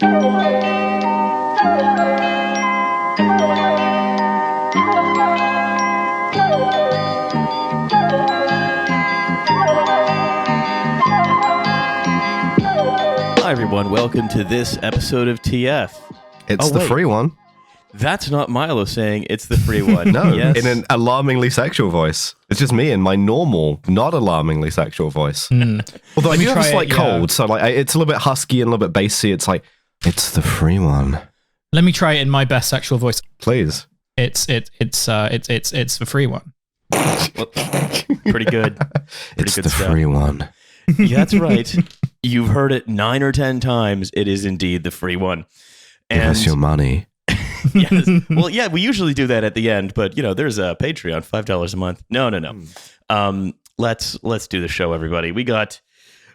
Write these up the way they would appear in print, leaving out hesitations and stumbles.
Hi everyone, welcome to this episode of TF. It's the free one. That's not Milo saying it's the free one. No, yes. in an alarmingly sexual voice. It's just me in my normal, not alarmingly sexual voice. Although I do have a slight cold, so like it's a little bit husky and a little bit bassy. It's like, it's the free one. Let me try it in my best sexual voice. Please. It's the free one. Well, pretty good. It's the free one. Yeah, that's right. You've heard it 9 or 10 times. It is indeed the free one. And give us your money. Yes. Well, yeah, we usually do that at the end, but you know, there's a Patreon, $5 a month. No. Let's do the show, everybody. We got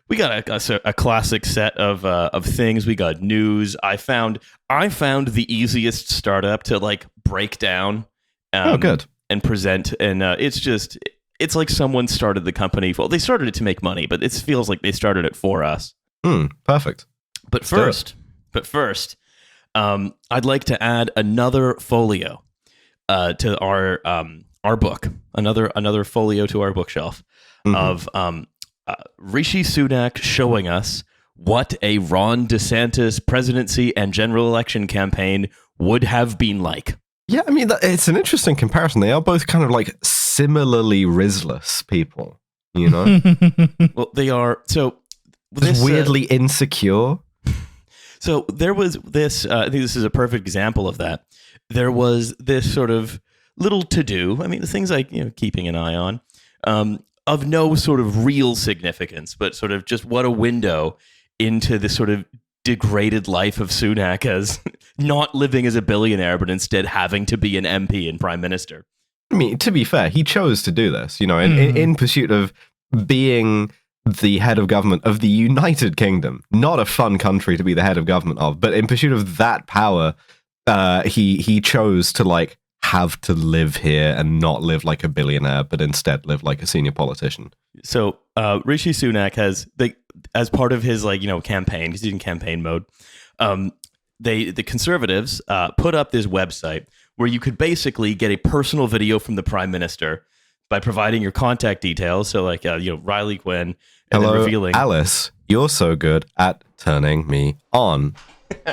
a classic set of things. We got news. I found the easiest startup to like break down. Good. And present, and it's like someone started the company. Well, they started it to make money, but it feels like they started it for us. Perfect. But first, I'd like to add another folio to our book, another folio to our bookshelf of Rishi Sunak showing us what a Ron DeSantis presidency and general election campaign would have been like. Yeah, I mean, it's an interesting comparison. They are both kind of like similarly Rizless people, you know? Well, they are. So this weirdly insecure. So there was this, I think this is a perfect example of that. There was this sort of little to-do, I mean, the things like, you know, keeping an eye on, of no sort of real significance, but sort of just what a window into this sort of degraded life of Sunak as not living as a billionaire, but instead having to be an MP and prime minister. I mean, to be fair, he chose to do this, you know, in pursuit of being the head of government of the United Kingdom. Not a fun country to be the head of government of, but in pursuit of that power, he chose to like have to live here and not live like a billionaire, but instead live like a senior politician. So Rishi Sunak has, as part of his like, you know, campaign, he's in campaign mode. The Conservatives put up this website where you could basically get a personal video from the Prime Minister by providing your contact details. So like, you know, Riley Quinn, and hello, then revealing, Alice, you're so good at turning me on.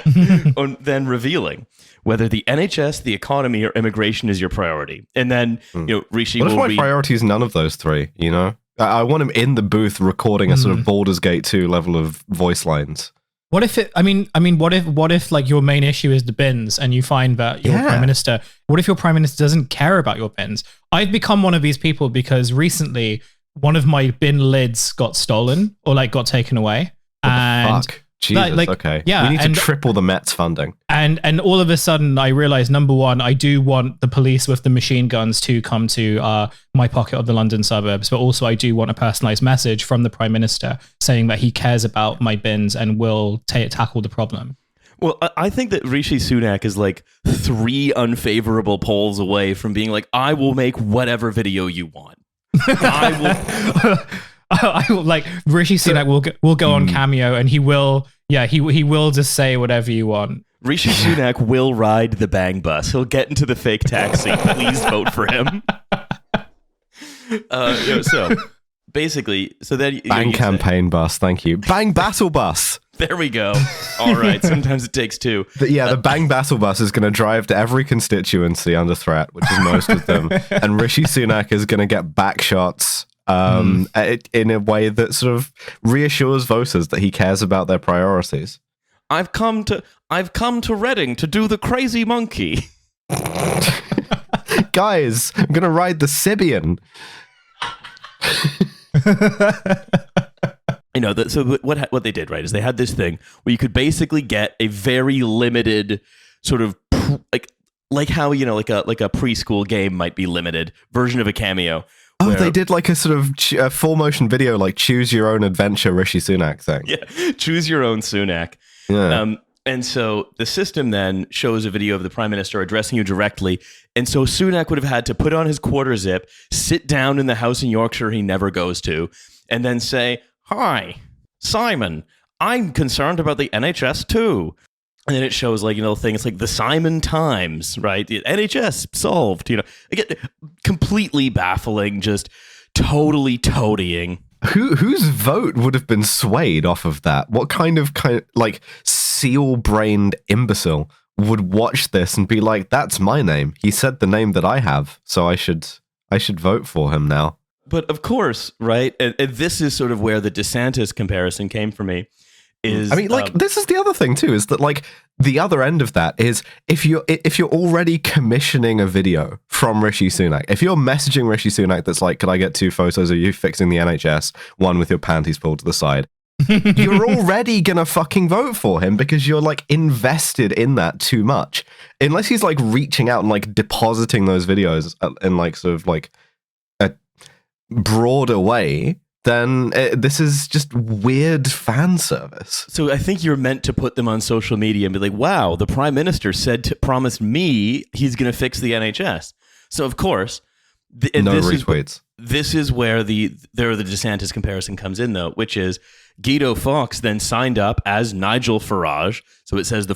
and then revealing whether the NHS, the economy, or immigration is your priority. And then, you know, Rishi what will if my priority is none of those three, you know? I want him in the booth recording a sort of Baldur's Gate 2 level of voice lines. What if it? I mean, what if like your main issue is the bins, and you find that your prime minister? What if your prime minister doesn't care about your bins? I've become one of these people because recently one of my bin lids got stolen or like got taken away. Fuck. Jesus, like, okay. Yeah, we need to triple the Mets funding. And all of a sudden, I realized, number one, I do want the police with the machine guns to come to my pocket of the London suburbs, but also I do want a personalized message from the Prime Minister saying that he cares about my bins and will tackle the problem. Well, I think that Rishi Sunak is like 3 unfavorable polls away from being like, I will make whatever video you want. I will, like, Rishi Sunak will go on Cameo, and he will just say whatever you want. Rishi Sunak will ride the bang bus. He'll get into the fake taxi. Please vote for him. So basically, so then bang campaign bus. Thank you. Bang battle bus. There we go. All right. Sometimes it takes 2. The bang battle bus is going to drive to every constituency under threat, which is most of them, and Rishi Sunak is going to get back shots. In a way that sort of reassures voters that he cares about their priorities. I've come to Reading to do the crazy monkey. Guys, I'm gonna ride the Sibian. You know, so what they did, right, is they had this thing where you could basically get a very limited sort of like how, you know, like a preschool game might be limited version of a Cameo. Oh, they did like a sort of full motion video, like choose your own adventure Rishi Sunak thing. Yeah, choose your own Sunak. Yeah. And so the system then shows a video of the Prime Minister addressing you directly. And so Sunak would have had to put on his quarter zip, sit down in the house in Yorkshire he never goes to, and then say, "Hi, Simon, I'm concerned about the NHS too. And then it shows like, things like the Simon Times, right? The NHS solved, again, completely baffling, just totally toadying. Whose vote would have been swayed off of that? What kind of like seal-brained imbecile would watch this and be like, "That's my name. He said the name that I have, so I should vote for him now." But of course, right? And this is sort of where the DeSantis comparison came for me. This is the other thing too, is that like the other end of that is if you're already commissioning a video from Rishi Sunak, if you're messaging Rishi Sunak that's like, "Could I get 2 photos of you fixing the NHS, one with your panties pulled to the side," you're already gonna fucking vote for him because you're like invested in that too much. Unless he's like reaching out and like depositing those videos in like sort of like a broader way, then this is just weird fan service. So I think you're meant to put them on social media and be like, "Wow, the Prime Minister promised me he's going to fix the NHS." So of course, retweets. This is where the DeSantis comparison comes in, though, which is Guido Fawkes then signed up as Nigel Farage. So it says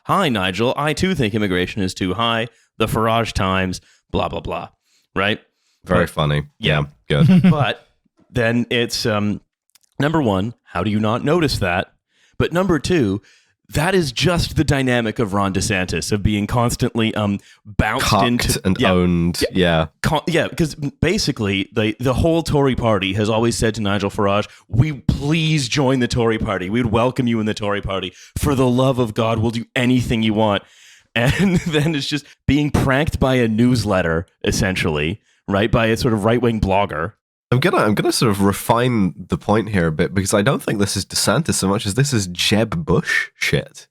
"Hi Nigel, I too think immigration is too high. The Farage Times, blah blah blah." Right? Very funny. Yeah, good. But then it's number one, how do you not notice that? But number two, that is just the dynamic of Ron DeSantis, of being constantly bounced Cucked into and owned. Yeah. Because basically the whole Tory party has always said to Nigel Farage, "We please join the Tory party. We'd welcome you in the Tory party. For the love of God, we'll do anything you want." And then it's just being pranked by a newsletter, essentially, right? By a sort of right-wing blogger. I'm gonna sort of refine the point here a bit, because I don't think this is DeSantis so much as this is Jeb Bush shit,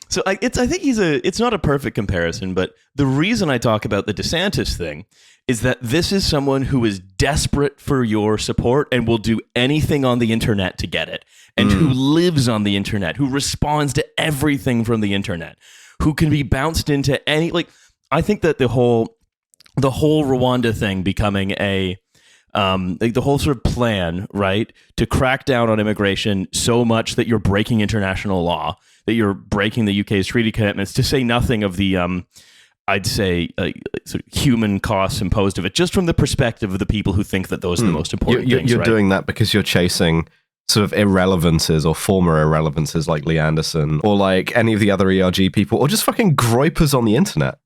So I think it's not a perfect comparison, but the reason I talk about the DeSantis thing is that this is someone who is desperate for your support and will do anything on the internet to get it, and who lives on the internet, who responds to everything from the internet, who can be bounced into any, like, I think that the whole Rwanda thing becoming the whole sort of plan, right, to crack down on immigration so much that you're breaking international law, that you're breaking the UK's treaty commitments, to say nothing of the, I'd say, sort of human costs imposed of it, just from the perspective of the people who think that those are the most important things. You're right? doing that because you're chasing sort of irrelevances or former irrelevances like Lee Anderson or like any of the other ERG people, or just fucking groypers on the internet,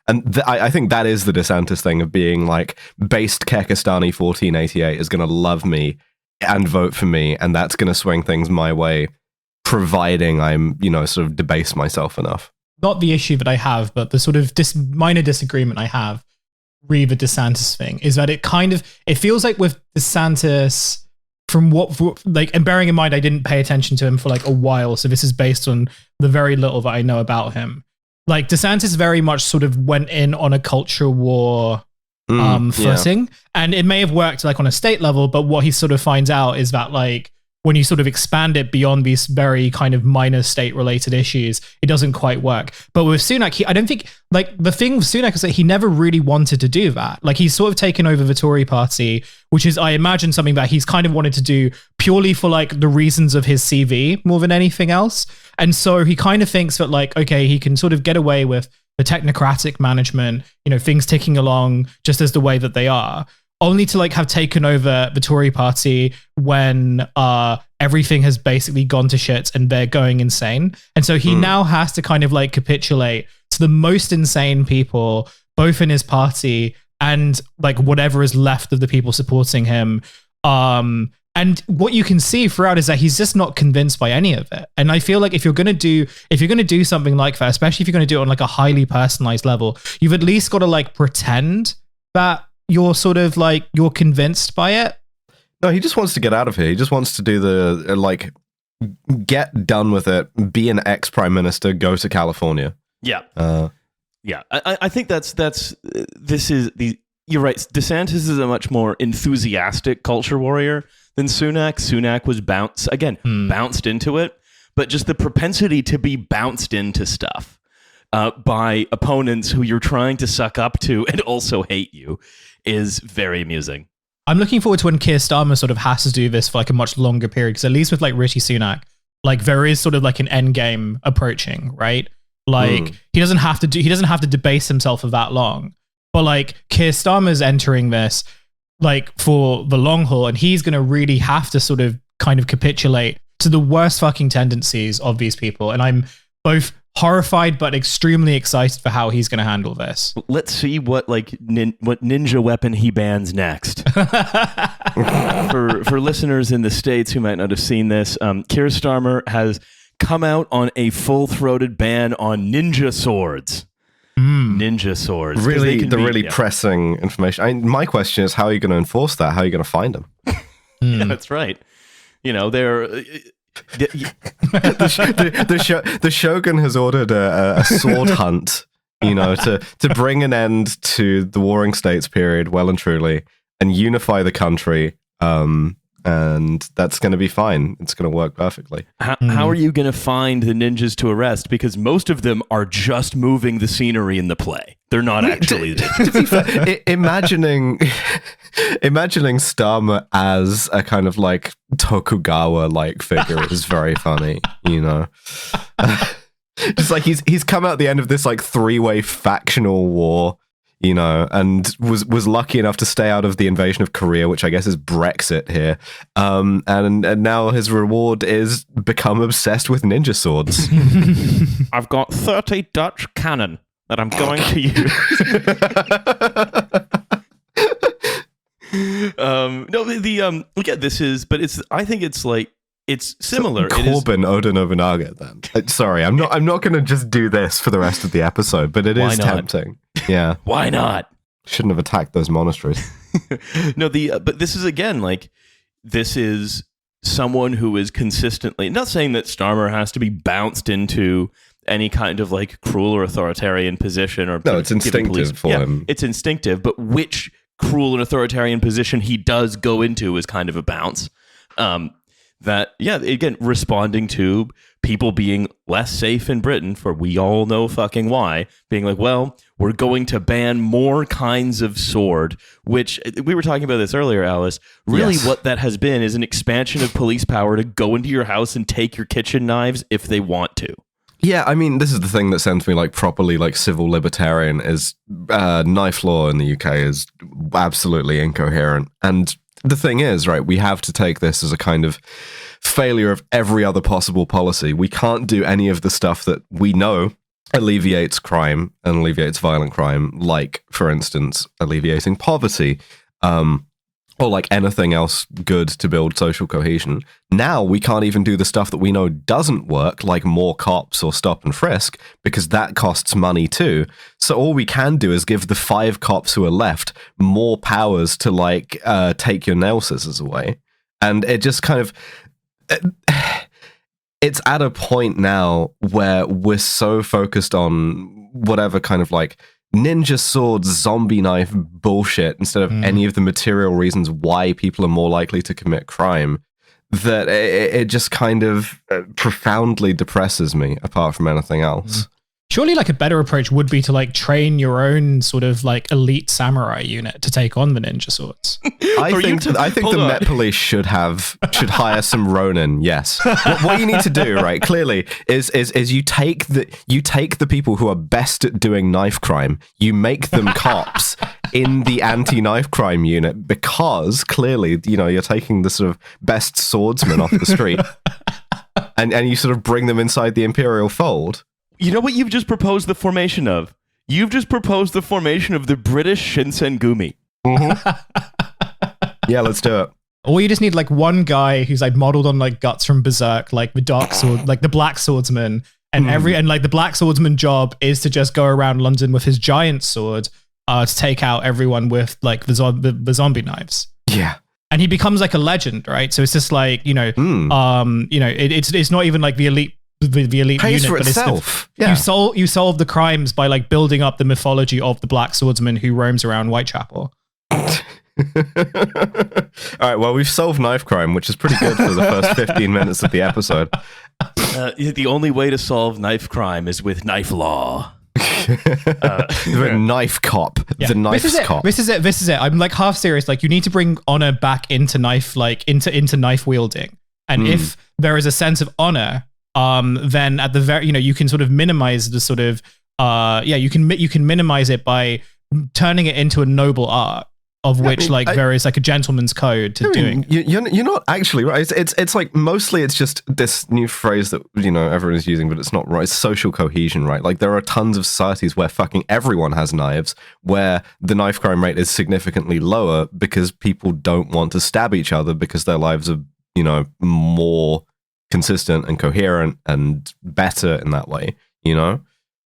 And I think that is the DeSantis thing of being like, based Kekistani 1488 is going to love me and vote for me, and that's going to swing things my way, providing I'm, sort of debase myself enough. Not the issue that I have, but the sort of minor disagreement I have re the DeSantis thing is that it feels like with DeSantis, and bearing in mind I didn't pay attention to him for like a while, so this is based on the very little that I know about him. Like, DeSantis very much sort of went in on a culture war footing, and it may have worked like on a state level, but what he sort of finds out is that like when you sort of expand it beyond these very kind of minor state related issues, it doesn't quite work. But with Sunak, I don't think, like, the thing with Sunak is that he never really wanted to do that. Like, he's sort of taken over the Tory party, which is, I imagine, something that he's kind of wanted to do purely for like the reasons of his CV more than anything else. And so he kind of thinks that like, okay, he can sort of get away with the technocratic management, things ticking along just as the way that they are, only to like have taken over the Tory party when everything has basically gone to shit and they're going insane. And so he now has to kind of like capitulate to the most insane people, both in his party and like whatever is left of the people supporting him. And what you can see throughout is that he's just not convinced by any of it. And I feel like if you're going to do something like that, especially if you're going to do it on like a highly personalized level, you've at least got to like pretend that you're sort of like, you're convinced by it. No, he just wants to get out of here. He just wants to do the, like, get done with it, be an ex-prime minister, go to California. Yeah. Yeah. I think you're right. DeSantis is a much more enthusiastic culture warrior than Sunak. Sunak was bounced into it, but just the propensity to be bounced into stuff by opponents who you're trying to suck up to and also hate you is very amusing. I'm looking forward to when Keir Starmer sort of has to do this for like a much longer period, because at least with like Rishi Sunak, like there is sort of like an end game approaching, right? Like he doesn't have to debase himself for that long. But like Keir Starmer's entering this like for the long haul, and he's going to really have to sort of kind of capitulate to the worst fucking tendencies of these people. And I'm both horrified but extremely excited for how he's going to handle this. Let's see what what ninja weapon he bans next. For listeners in the States who might not have seen this, Keir Starmer has come out on a full-throated ban on ninja swords. Ninja swords. Really pressing information. My question is, how are you going to enforce that? How are you going to find them? Yeah, that's right. You know, they're... the Shogun has ordered a sword hunt, you know, to bring an end to the Warring States period well and truly and unify the country. And that's going to be fine. It's going to work perfectly. How are you going to find the ninjas to arrest? Because most of them are just moving the scenery in the play. They're not actually to be fair, imagining Starmer as a kind of like Tokugawa-like figure is very funny, you know. Just like he's come out the end of this like 3-way factional war, you know, and was lucky enough to stay out of the invasion of Korea, which I guess is Brexit here. And now his reward is become obsessed with ninja swords. I've got 30 Dutch cannon that I'm going to use. Look at this I think it's like, it's similar. Corbin Oda Nobunaga then. Sorry, I'm not going to just do this for the rest of the episode, but it is tempting. Yeah. Why not? Shouldn't have attacked those monasteries. No, but this is again, like, this is someone who is consistently, not saying that Starmer has to be bounced into any kind of like cruel or authoritarian position, or no, it's instinctive for him. It's instinctive, but which cruel and authoritarian position he does go into is kind of a bounce. Again, responding to people being less safe in Britain, for we all know fucking why, being like, well, we're going to ban more kinds of sword, which we were talking about this earlier, Alice. Really, yes. What that has been is an expansion of police power to go into your house and take your kitchen knives if they want to. Yeah, I mean, this is the thing that sends me like properly like civil libertarian is knife law in the UK is absolutely incoherent. And the thing is, right, we have to take this as a kind of failure of every other possible policy. We can't do any of the stuff that we know alleviates crime and alleviates violent crime, like, for instance, alleviating poverty, or like anything else good to build social cohesion. Now we can't even do the stuff that we know doesn't work, like more cops or stop and frisk, because that costs money too. So all we can do is give the 5 cops who are left more powers to like take your nail scissors away. And it just kind of... It's at a point now where we're so focused on whatever kind of like ninja sword, zombie knife bullshit instead of any of the material reasons why people are more likely to commit crime, that it just kind of profoundly depresses me apart from anything else. Surely like a better approach would be to like train your own sort of like elite samurai unit to take on the ninja swords. I think the Met Police should hire some Ronin. Yes. What you need to do, right, clearly, is you take the people who are best at doing knife crime, you make them cops in the anti-knife crime unit, because clearly, you know, you're taking the sort of best swordsman off the street and you sort of bring them inside the Imperial fold. You know what you've just proposed the formation of? You've just proposed the formation of the British Shinsengumi. Mm-hmm. Yeah, let's do it. Or you just need like one guy who's like modeled on like Guts from Berserk, like the dark sword, like the black swordsman, and and the black swordsman job is to just go around London with his giant sword to take out everyone with like the zombie knives. Yeah. And he becomes like a legend, right? So it's just like, it's not even like the elite pays unit, for itself. You solve the crimes by like building up the mythology of the black swordsman who roams around Whitechapel. All right, well, we've solved knife crime, which is pretty good for the first 15 minutes of the episode. The only way to solve knife crime is with knife law. The knife cop. Yeah. The knife cop. This is it. I'm like half serious. Like, you need to bring honor back into knife, like into knife wielding. And if there is a sense of honor, then at the very, you can sort of minimize the sort of, you can minimize it by turning it into a noble art. Of which, there is like a gentleman's code to doing. You're not actually right. It's like mostly it's just this new phrase that everyone is using, but it's not right. It's social cohesion, right? Like there are tons of societies where fucking everyone has knives, where the knife crime rate is significantly lower because people don't want to stab each other because their lives are more consistent and coherent and better in that way. You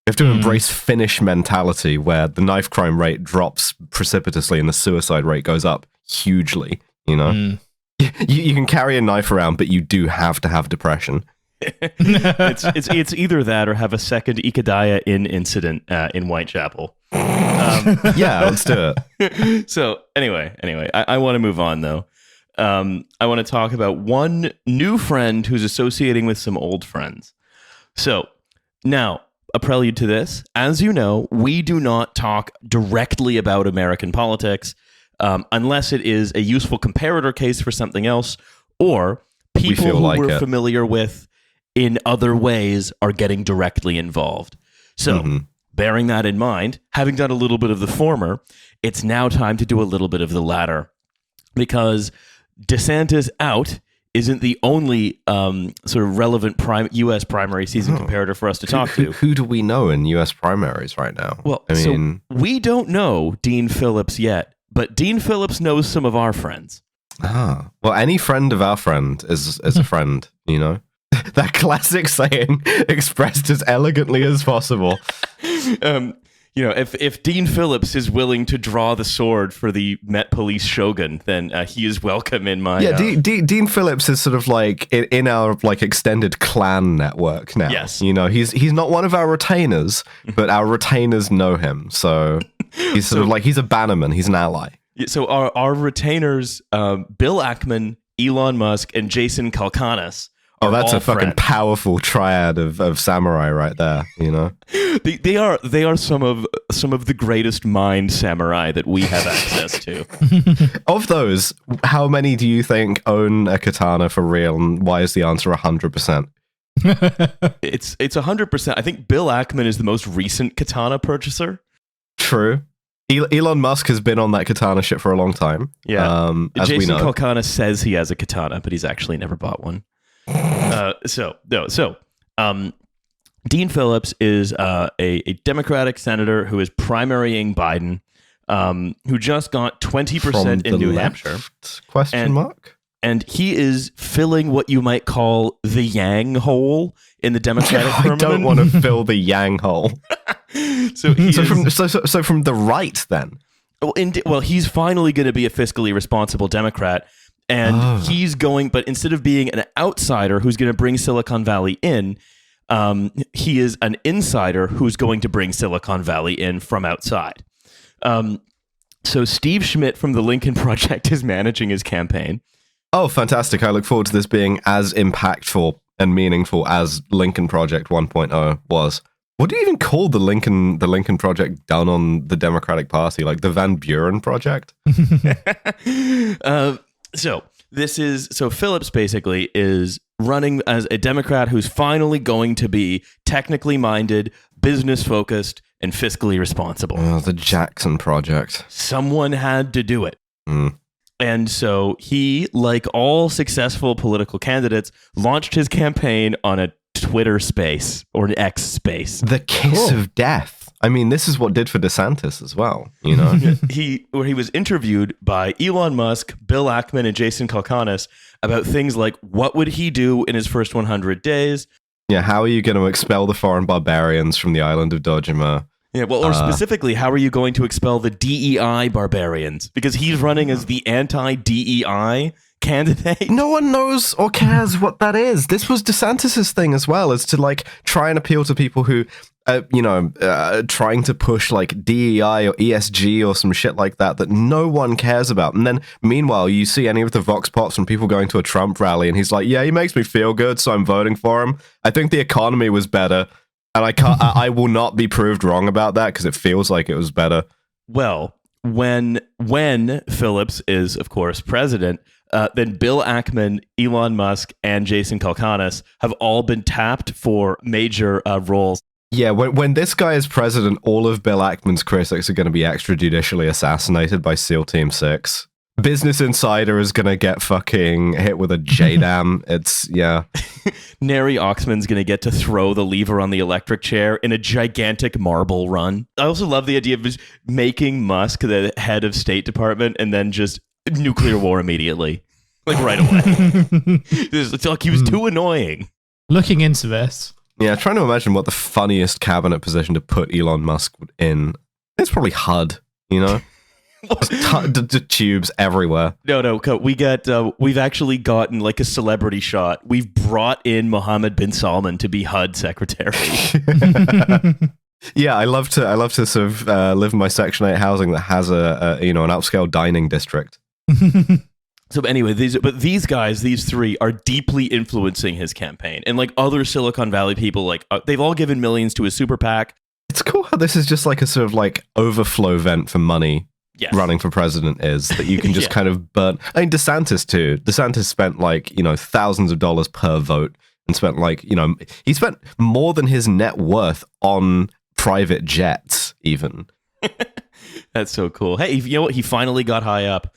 have to embrace Finnish mentality where the knife crime rate drops precipitously and the suicide rate goes up hugely. You can carry a knife around, but you do have to have depression. it's either that or have a second Ikadaya Inn incident in Whitechapel. Yeah, let's do it. So anyway, I want to move on though. I want to talk about one new friend who's associating with some old friends. So now, a prelude to this, as you know, we do not talk directly about American politics unless it is a useful comparator case for something else, or people who we're familiar with in other ways are getting directly involved. So, bearing that in mind, having done a little bit of the former, it's now time to do a little bit of the latter, because DeSantis out isn't the only sort of relevant U.S. primary season comparator for us to talk to. Who do we know in U.S. primaries right now? Well, so we don't know Dean Phillips yet, but Dean Phillips knows some of our friends. Well, any friend of our friend is a friend, That classic saying expressed as elegantly as possible. If Dean Phillips is willing to draw the sword for the Met Police Shogun, then he is welcome in my... Yeah, Dean Phillips is sort of like in our like extended clan network now. Yes. He's not one of our retainers, but our retainers know him. So he's sort of like, he's a bannerman. He's an ally. So our retainers, Bill Ackman, Elon Musk, and Jason Kalkanis. Oh, that's a fucking powerful triad of samurai right there, They are some of the greatest mind samurai that we have access to. Of those, how many do you think own a katana for real, and why is the answer 100%? It's 100%. I think Bill Ackman is the most recent katana purchaser. True. Elon Musk has been on that katana shit for a long time. Yeah. As Jason we know. Kalkanis says he has a katana, but he's actually never bought one. Dean Phillips is a Democratic senator who is primarying Biden, who just got 20% in New Hampshire. Question mark? And he is filling what you might call the Yang hole in the Democratic firmament. I don't want to fill the Yang hole. So from the right, then? Well, he's finally going to be a fiscally responsible Democrat. And he's going, but instead of being an outsider who's going to bring Silicon Valley in, he is an insider who's going to bring Silicon Valley in from outside. So Steve Schmidt from the Lincoln Project is managing his campaign. Oh, fantastic. I look forward to this being as impactful and meaningful as Lincoln Project 1.0 was. What do you even call the Lincoln Project done on the Democratic Party? Like the Van Buren Project? So Phillips basically is running as a Democrat who's finally going to be technically minded, business focused, and fiscally responsible. Oh, the Jackson Project. Someone had to do it. And so he, like all successful political candidates, launched his campaign on a Twitter space or an X space. The kiss of death. I mean, this is what did for DeSantis as well, He was interviewed by Elon Musk, Bill Ackman, and Jason Kalkanis about things like what would he do in his first 100 days? Yeah, how are you going to expel the foreign barbarians from the island of Dojima? Yeah, well, or specifically, how are you going to expel the DEI barbarians? Because he's running as the anti-DEI candidate. No one knows or cares what that is. This was DeSantis's thing as well, is to like try and appeal to people who, trying to push like DEI or ESG or some shit like that no one cares about. And then meanwhile, you see any of the vox pops from people going to a Trump rally and he's like, yeah, he makes me feel good, so I'm voting for him. I think the economy was better. And I will not be proved wrong about that because it feels like it was better. Well, when Phillips is, of course, president, then Bill Ackman, Elon Musk, and Jason Kalkanis have all been tapped for major roles. Yeah, when this guy is president, all of Bill Ackman's critics are going to be extrajudicially assassinated by SEAL Team 6. Business Insider is going to get fucking hit with a JDAM. It's, yeah. Neri Oxman's going to get to throw the lever on the electric chair in a gigantic marble run. I also love the idea of just making Musk the head of State Department and then just nuclear war immediately. Like right away. It's like he was too annoying. Looking into this. Yeah, trying to imagine what the funniest cabinet position to put Elon Musk in. It's probably HUD, you know? The tubes everywhere. No, we've actually gotten like a celebrity shot. We've brought in Mohammed bin Salman to be HUD secretary. Yeah, I love to sort of live in my Section 8 housing that has an upscale dining district. So anyway, these guys, these three, are deeply influencing his campaign, and like other Silicon Valley people, like they've all given millions to his super PAC. It's cool how this is just like a sort of like overflow vent for money. Yes. Running for president is that you can just kind of burn. I mean, DeSantis too. DeSantis spent like thousands of dollars per vote, and spent like he spent more than his net worth on private jets even. That's so cool. Hey, you know what? He finally got high up.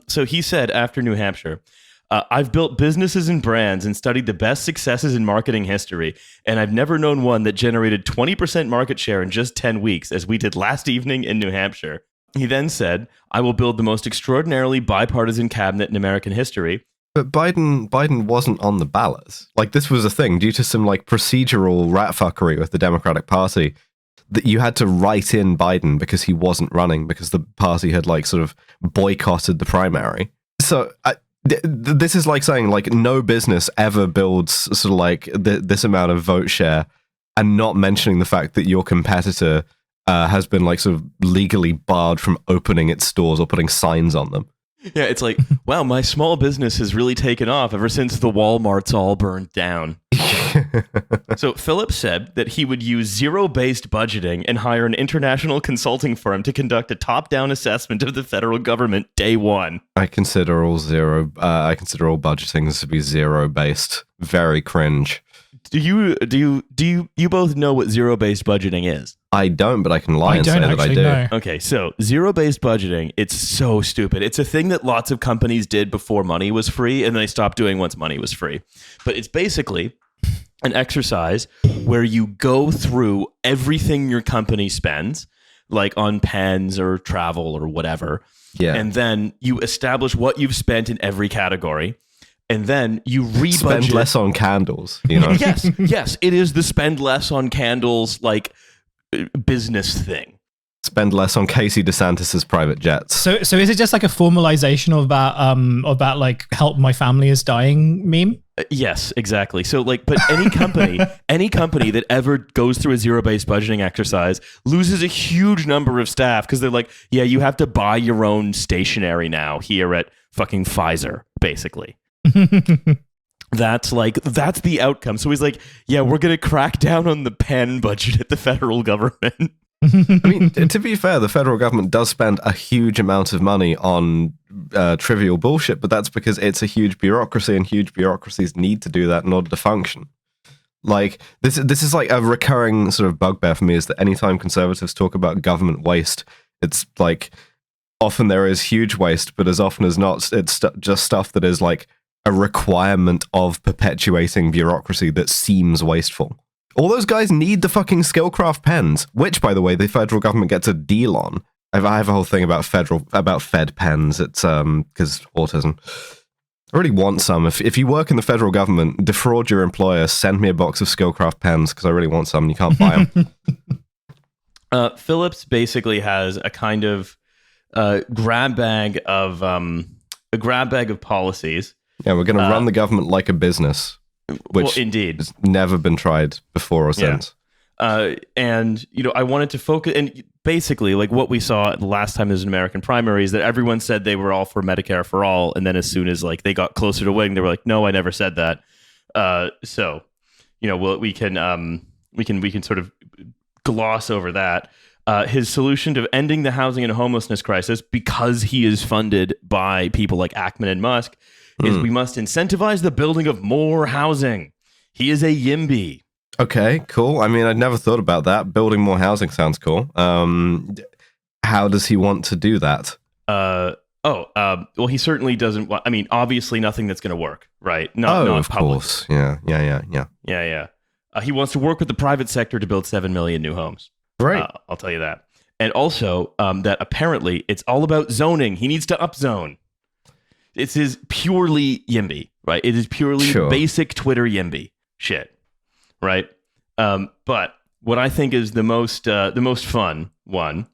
So he said after New Hampshire, I've built businesses and brands and studied the best successes in marketing history, and I've never known one that generated 20% market share in just 10 weeks, as we did last evening in New Hampshire. He then said, I will build the most extraordinarily bipartisan cabinet in American history. But Biden wasn't on the ballot. Like, this was a thing due to some like procedural rat fuckery with the Democratic Party, that you had to write in Biden because he wasn't running, because the party had like sort of boycotted the primary. So this is like saying like no business ever builds sort of like this amount of vote share, and not mentioning the fact that your competitor has been like sort of legally barred from opening its stores or putting signs on them. Yeah, it's like, wow, my small business has really taken off ever since the Walmarts all burned down. So Phillips said that he would use zero-based budgeting and hire an international consulting firm to conduct a top-down assessment of the federal government day one. I consider all budgeting to be zero-based. Very cringe. Do you both know what zero-based budgeting is? I don't, but I can lie and say that I do. Know. Okay, so zero-based budgeting, it's so stupid. It's a thing that lots of companies did before money was free, and they stopped doing once money was free. But it's basically an exercise where you go through everything your company spends, like on pens or travel or whatever, and then you establish what you've spent in every category. And then you rebudget. Spend less on candles, you know? Yes, it is the spend less on candles, like, business thing. Spend less on Casey DeSantis's private jets. So is it just like a formalization of that like help my family is dying meme? Yes, exactly. So like, but any company that ever goes through a zero-based budgeting exercise loses a huge number of staff because they're like, yeah, you have to buy your own stationery now here at fucking Pfizer, basically. That's the outcome. So he's like, yeah, we're going to crack down on the pen budget at the federal government. I mean, to be fair, the federal government does spend a huge amount of money on trivial bullshit, but that's because it's a huge bureaucracy, and huge bureaucracies need to do that in order to function. Like, this is like a recurring sort of bugbear for me, is that anytime conservatives talk about government waste, it's like, often there is huge waste, but as often as not, it's just stuff that is like a requirement of perpetuating bureaucracy that seems wasteful. All those guys need the fucking Skillcraft pens, which, by the way, the federal government gets a deal on. I have a whole thing about Fed pens. It's because autism. I really want some. If you work in the federal government, defraud your employer, send me a box of Skillcraft pens because I really want some. And you can't buy them. Phillips basically has a kind of grab bag of policies. Yeah, we're going to run the government like a business, which indeed has never been tried before or since. And, I wanted to focus, and basically, like what we saw the last time there was an American primary is that everyone said they were all for Medicare for all, and then as soon as like they got closer to winning, they were like, no, I never said that. So, we can sort of gloss over that. His solution to ending the housing and homelessness crisis, because he is funded by people like Ackman and Musk, is we must incentivize the building of more housing. He is a YIMBY. Okay, cool. I mean, I'd never thought about that. Building more housing sounds cool. How does he want to do that? Well, he certainly doesn't want, I mean, obviously nothing that's going to work, right? Not of public. Course. Yeah. He wants to work with the private sector to build 7 million new homes. Right. I'll tell you that. And also that apparently it's all about zoning. He needs to upzone. It's his purely YIMBY, right? It is purely basic Twitter YIMBY shit, right? But what I think is the most fun one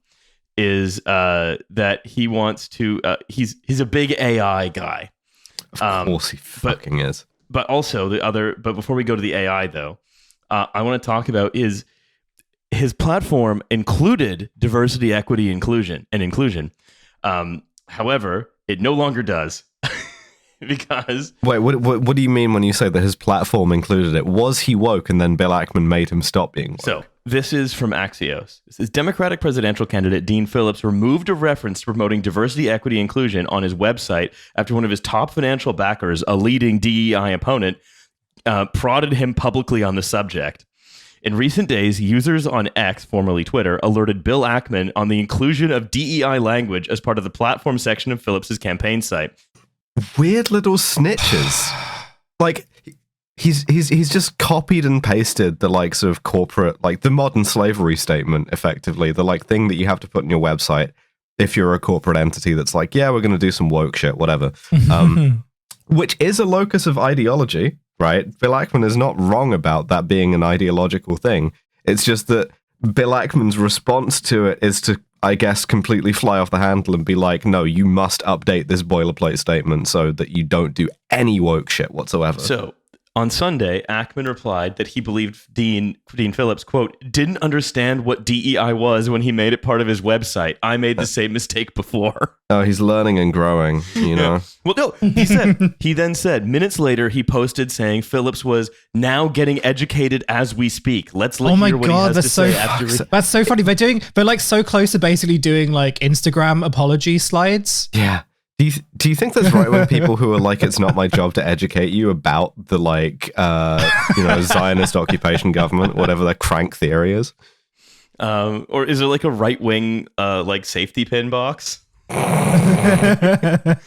is that he wants to. He's a big AI guy. Of course, he fucking is. But also But before we go to the AI, though, I want to talk about is his platform included diversity, equity, inclusion. However, it no longer does. Because wait, what do you mean when you say that his platform included it? Was he woke and then Bill Ackman made him stop being woke? So this is from Axios. This is Democratic presidential candidate Dean Phillips removed a reference to promoting diversity, equity, inclusion on his website after one of his top financial backers, a leading DEI opponent, prodded him publicly on the subject. In recent days, users on X, formerly Twitter, alerted Bill Ackman on the inclusion of DEI language as part of the platform section of Phillips's campaign site. Weird little snitches. Like he's just copied and pasted the likes of corporate, like the modern slavery statement, effectively, the like thing that you have to put in your website if you're a corporate entity that's like, yeah, we're going to do some woke shit, whatever. Which is a locus of ideology, right? Bill Ackman is not wrong about that being an ideological thing. It's just that Bill Ackman's response to it is to, I guess, completely fly off the handle and be like, no, you must update this boilerplate statement so that you don't do any woke shit whatsoever. So on Sunday, Ackman replied that he believed Dean Phillips, quote, didn't understand what DEI was when he made it part of his website. I made the same mistake before. Oh, he's learning and growing, you know? Well, no, he then said, minutes later, he posted saying Phillips was now getting educated as we speak. Let's hear what he has to say after. That's so funny. They're like so close to basically doing like Instagram apology slides. Yeah. Do you think that's right when people who are like, it's not my job to educate you about the like, Zionist occupation government, whatever their crank theory is? Or is there like a right-wing like safety pin box? I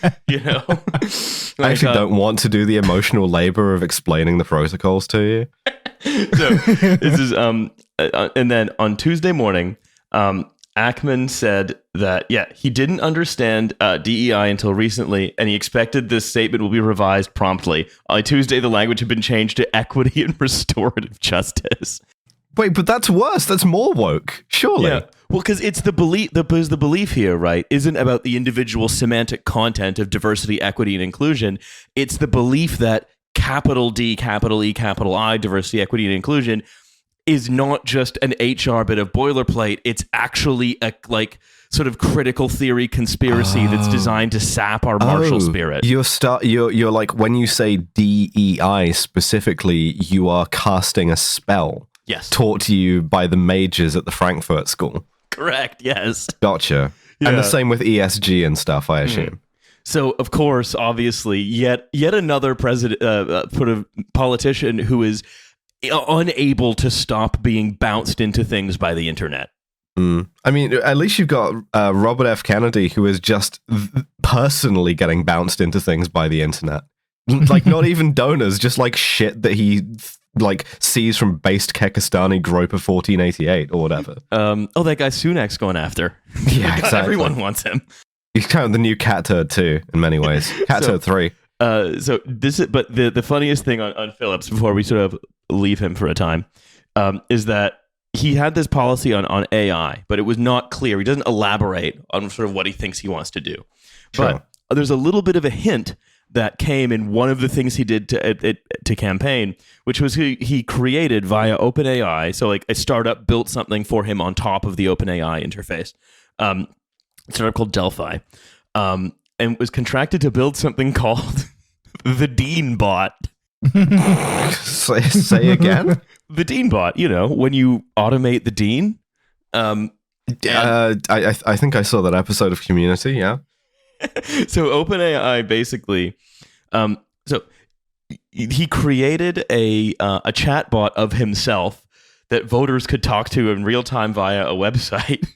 actually don't want to do the emotional labor of explaining the protocols to you. So this is and then on Tuesday morning, Ackman said that, he didn't understand DEI until recently, and he expected this statement will be revised promptly. On Tuesday, the language had been changed to equity and restorative justice. Wait, but that's worse. That's more woke, surely. Yeah. Well, because it's the belief. The belief here, right, isn't about the individual semantic content of diversity, equity, and inclusion. It's the belief that capital D, capital E, capital I, diversity, equity, and inclusion is not just an HR bit of boilerplate. It's actually a like sort of critical theory conspiracy that's designed to sap our martial spirit. You're like, when you say DEI specifically, you are casting a spell. Yes. Taught to you by the mages at the Frankfurt School. Correct. Yes. Gotcha. Yeah. And the same with ESG and stuff, I assume. So, of course, obviously, yet another politician who is unable to stop being bounced into things by the internet. I mean, at least you've got Robert F. Kennedy, who is just personally getting bounced into things by the internet. Like, not even donors, just like shit that he like sees from based Kekistani Groper 1488 or whatever. That guy Sunak's going after. Yeah, exactly. Everyone wants him. He's kind of the new Cat Turd 2 in many ways. Cat Turd 3. So this is, but the funniest thing on Phillips, before we sort of leave him for a time, is that he had this policy on AI, but it was not clear. He doesn't elaborate on sort of what he thinks he wants to do. Sure. But there's a little bit of a hint that came in one of the things he did to campaign, which was he created via OpenAI. So like a startup built something for him on top of the OpenAI interface. A startup called Delphi, and was contracted to build something called the Dean Bot. Say again? The Dean Bot. You know, when you automate the Dean. I think I saw that episode of Community. Yeah. So OpenAI basically, so he created a chatbot of himself that voters could talk to in real time via a website.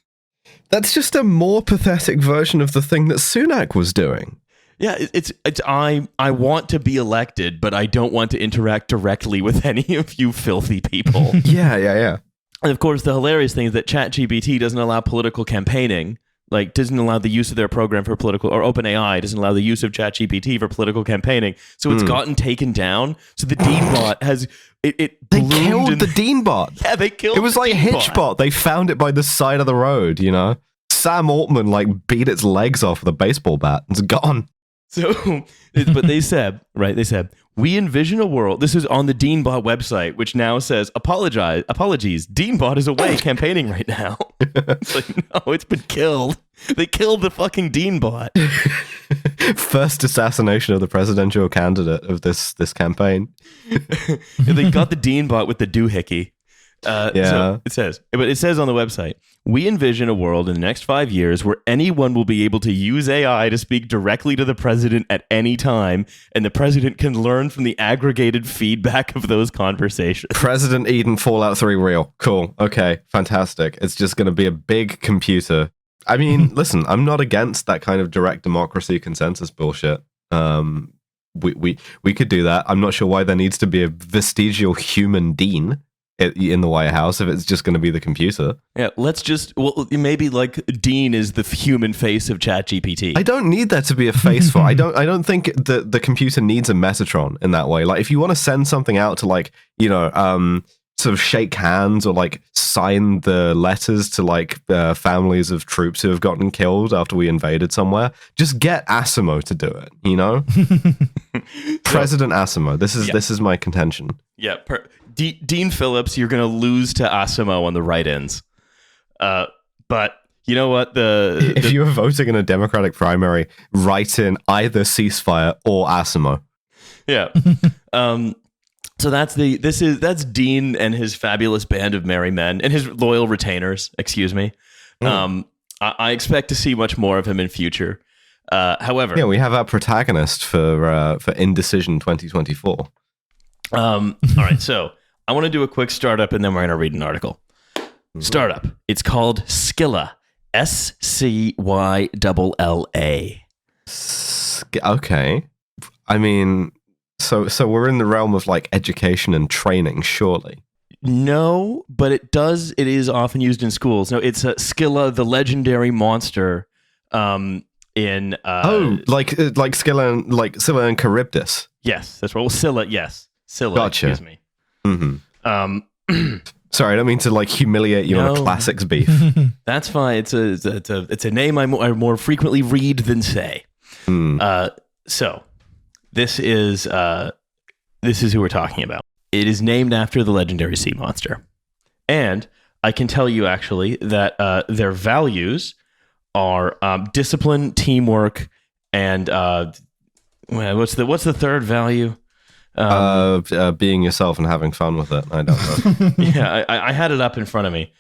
That's just a more pathetic version of the thing that Sunak was doing. Yeah, it's I want to be elected, but I don't want to interact directly with any of you filthy people. Yeah. And of course, the hilarious thing is that ChatGPT doesn't allow political campaigning. Like, doesn't allow the use of their program for political, or OpenAI doesn't allow the use of ChatGPT for political campaigning. So it's gotten taken down. So the Dean bot has it. They killed the Dean bot. Yeah, they killed. It was like Hitchbot. They found it by the side of the road. You know, Sam Altman like beat its legs off with a baseball bat. It's gone. So, but they said, right? They said, we envision a world. This is on the Deanbot website, which now says, apologies. Deanbot is away campaigning right now. It's like, no, it's been killed. They killed the fucking Deanbot. First assassination of the presidential candidate of this campaign. They got the Deanbot with the doohickey. So it says on the website, we envision a world in the next 5 years where anyone will be able to use AI to speak directly to the president at any time, and the president can learn from the aggregated feedback of those conversations. President Eden Fallout 3 real. Cool. Okay. Fantastic. It's just going to be a big computer. I mean, listen, I'm not against that kind of direct democracy consensus bullshit. We could do that. I'm not sure why there needs to be a vestigial human dean in the White House if it's just going to be the computer. Yeah, maybe like Dean is the human face of ChatGPT. I don't need there to be a face for. I don't think that the computer needs a Metatron in that way. Like, if you want to send something out to, like, you know, sort of shake hands or like sign the letters to like families of troops who have gotten killed after we invaded somewhere, just get Asimo to do it. You know, President Asimo. This is my contention. Yeah. Dean Phillips, you're going to lose to Asimo on the write-ins. But you know what? If you were voting in a Democratic primary, write in either ceasefire or Asimo. Yeah. So that's Dean and his fabulous band of merry men and his loyal retainers. Excuse me. I expect to see much more of him in future. However, yeah, we have our protagonist for Indecision 2024. All right, so I want to do a quick startup, and then we're going to read an article. Startup. It's called Scylla. SCYLLA. Okay. I mean, so we're in the realm of like education and training, surely. No, but it is often used in schools. No, it's Scylla, the legendary monster. Like Scylla and Charybdis. Yes, that's right. Well, Scylla, yes. Scylla, gotcha. Excuse me. Mm-hmm. Sorry, I don't mean to like humiliate you on a classics beef. That's fine. It's a name I more frequently read than say. So this is who we're talking about. It is named after the legendary sea monster, and I can tell you actually that their values are discipline, teamwork, and what's the third value? Being yourself and having fun with it. I don't know. Yeah, I had it up in front of me.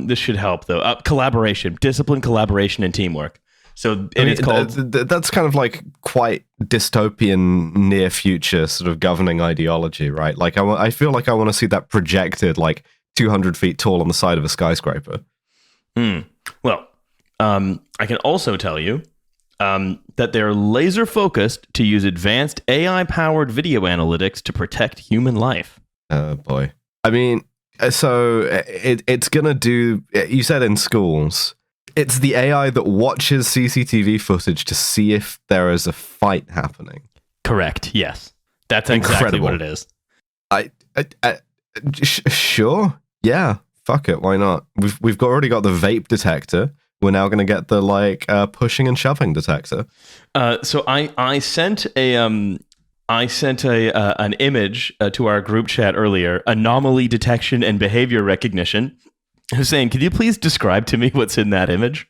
This should help though. Collaboration, discipline, collaboration, and teamwork. So it's called. That's kind of like quite dystopian, near future sort of governing ideology, right? Like I feel like I want to see that projected like 200 feet tall on the side of a skyscraper. Well, I can also tell you that they're laser focused to use advanced AI-powered video analytics to protect human life. Oh boy. I mean, so it's gonna do. You said in schools. It's the AI that watches CCTV footage to see if there is a fight happening. Correct. Yes, that's exactly what it is. Sure. Yeah. Fuck it. Why not? We've already got the vape detector. We're now going to get the pushing and shoving detector. So I sent an image to our group chat earlier. Anomaly detection and behavior recognition. Hussein, could you please describe to me what's in that image?